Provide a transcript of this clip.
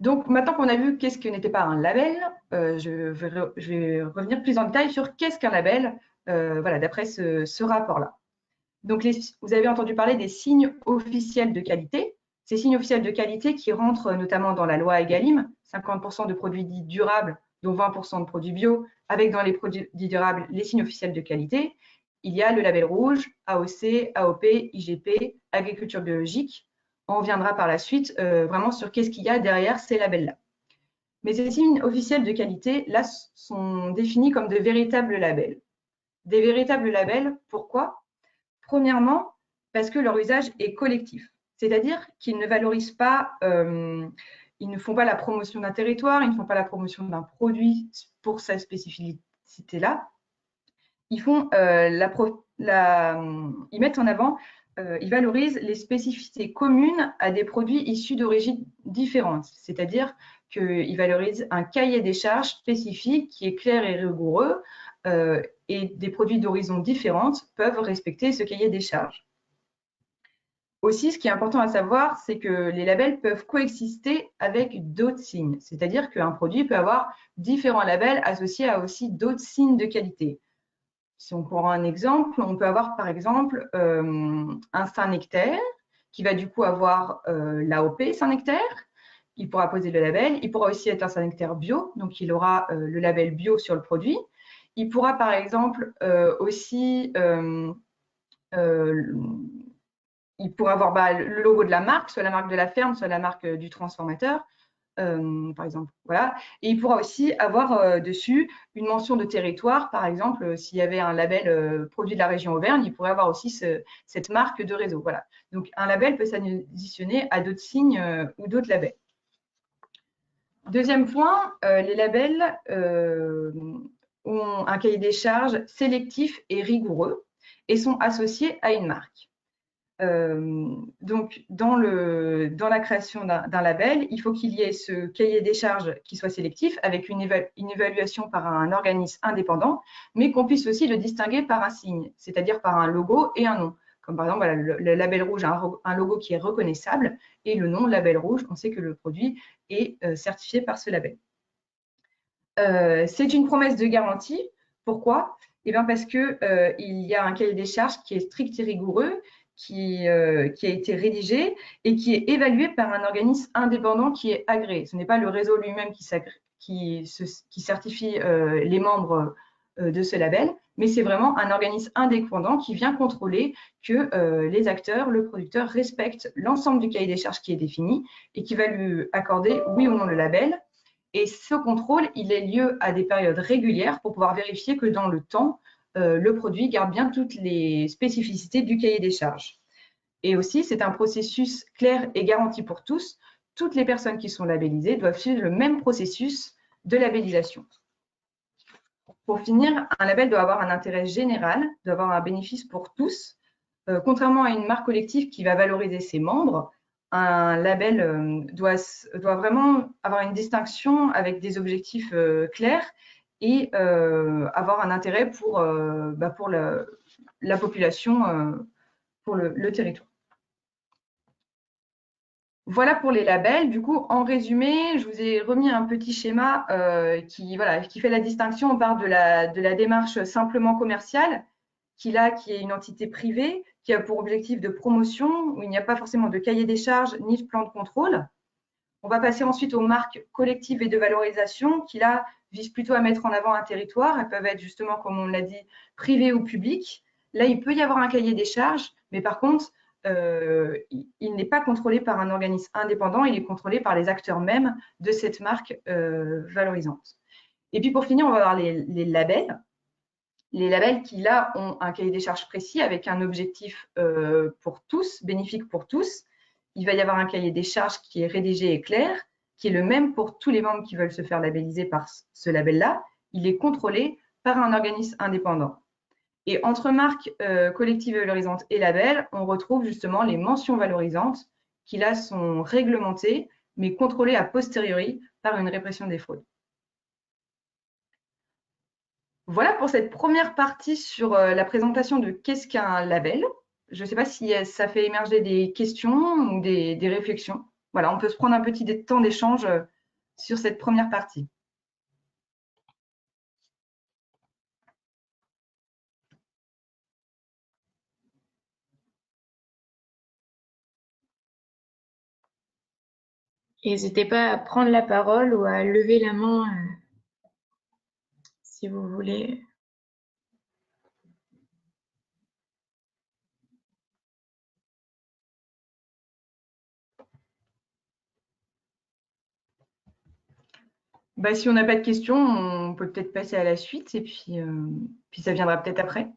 Donc, maintenant qu'on a vu qu'est-ce que n'était pas un label, je vais revenir plus en détail sur qu'est-ce qu'un label, voilà, d'après ce rapport-là. Donc, vous avez entendu parler des signes officiels de qualité. Ces signes officiels de qualité qui rentrent notamment dans la loi Egalim, 50% de produits dits durables, dont 20% de produits bio, avec dans les produits dits durables les signes officiels de qualité. Il y a le label rouge, AOC, AOP, IGP, agriculture biologique. On reviendra par la suite vraiment sur qu'est-ce qu'il y a derrière ces labels-là. Mais ces signes officiels de qualité, là, sont définis comme de véritables labels. Des véritables labels, pourquoi? Premièrement, parce que leur usage est collectif, c'est-à-dire qu'ils ne valorisent pas, ils ne font pas la promotion d'un territoire, ils ne font pas la promotion d'un produit pour sa spécificité-là. Ils mettent en avant, ils valorisent les spécificités communes à des produits issus d'origines différentes, c'est-à-dire qu'ils valorisent un cahier des charges spécifique qui est clair et rigoureux, et des produits d'horizons différentes peuvent respecter ce cahier des charges. Aussi, ce qui est important à savoir, c'est que les labels peuvent coexister avec d'autres signes, c'est-à-dire qu'un produit peut avoir différents labels associés à aussi d'autres signes de qualité. Si on prend un exemple, on peut avoir par exemple un Saint-Nectaire qui va du coup avoir l'AOP Saint-Nectaire. Il pourra poser le label. Il pourra aussi être un Saint-Nectaire bio, donc il aura le label bio sur le produit. Il pourra par exemple aussi, il pourra avoir le logo de la marque, soit la marque de la ferme, soit la marque du transformateur. Par exemple, voilà. Et il pourra aussi avoir dessus une mention de territoire, par exemple, s'il y avait un label produit de la région Auvergne, il pourrait avoir aussi cette marque de réseau. Voilà. Donc, un label peut s'additionner à d'autres signes ou d'autres labels. Deuxième point, les labels ont un cahier des charges sélectif et rigoureux et sont associés à une marque. Donc, dans la création d'un label, il faut qu'il y ait ce cahier des charges qui soit sélectif avec une évaluation par un organisme indépendant, mais qu'on puisse aussi le distinguer par un signe, c'est-à-dire par un logo et un nom. Comme par exemple, voilà, le label rouge a un logo qui est reconnaissable et le nom label rouge, on sait que le produit est certifié par ce label. C'est une promesse de garantie. Pourquoi? Eh bien parce qu'il y a un cahier des charges qui est strict et rigoureux, qui a été rédigé et qui est évalué par un organisme indépendant qui est agréé. Ce n'est pas le réseau lui-même qui certifie les membres de ce label, mais c'est vraiment un organisme indépendant qui vient contrôler que les acteurs, le producteur, respectent l'ensemble du cahier des charges qui est défini et qui va lui accorder oui ou non le label. Et ce contrôle, il est lieu à des périodes régulières pour pouvoir vérifier que dans le temps, le produit garde bien toutes les spécificités du cahier des charges. Et aussi, c'est un processus clair et garanti pour tous. Toutes les personnes qui sont labellisées doivent suivre le même processus de labellisation. Pour finir, un label doit avoir un intérêt général, doit avoir un bénéfice pour tous. Contrairement à une marque collective qui va valoriser ses membres, un label doit vraiment avoir une distinction avec des objectifs clairs et avoir un intérêt pour la population, pour le territoire. Voilà pour les labels. Du coup, en résumé, je vous ai remis un petit schéma qui fait la distinction. On part de la démarche simplement commerciale, qui est une entité privée, qui a pour objectif de promotion, où il n'y a pas forcément de cahier des charges ni de plan de contrôle. On va passer ensuite aux marques collectives et de valorisation, qui là visent plutôt à mettre en avant un territoire. Elles peuvent être justement, comme on l'a dit, privées ou publiques. Là, il peut y avoir un cahier des charges, mais par contre, il n'est pas contrôlé par un organisme indépendant, il est contrôlé par les acteurs mêmes de cette marque valorisante. Et puis pour finir, on va voir les labels. Les labels qui, là, ont un cahier des charges précis avec un objectif pour tous, bénéfique pour tous. Il va y avoir un cahier des charges qui est rédigé et clair, qui est le même pour tous les membres qui veulent se faire labelliser par ce label-là. Il est contrôlé par un organisme indépendant. Et entre marques collectives valorisantes et labels, on retrouve justement les mentions valorisantes qui, là, sont réglementées, mais contrôlées a posteriori par une répression des fraudes. Voilà pour cette première partie sur la présentation de qu'est-ce qu'un label. Je ne sais pas si ça fait émerger des questions ou des réflexions. voilà, on peut se prendre un petit temps d'échange sur cette première partie. N'hésitez pas à prendre la parole ou à lever la main si vous voulez. Bah, si on n'a pas de questions, on peut peut-être passer à la suite et puis ça viendra peut-être après.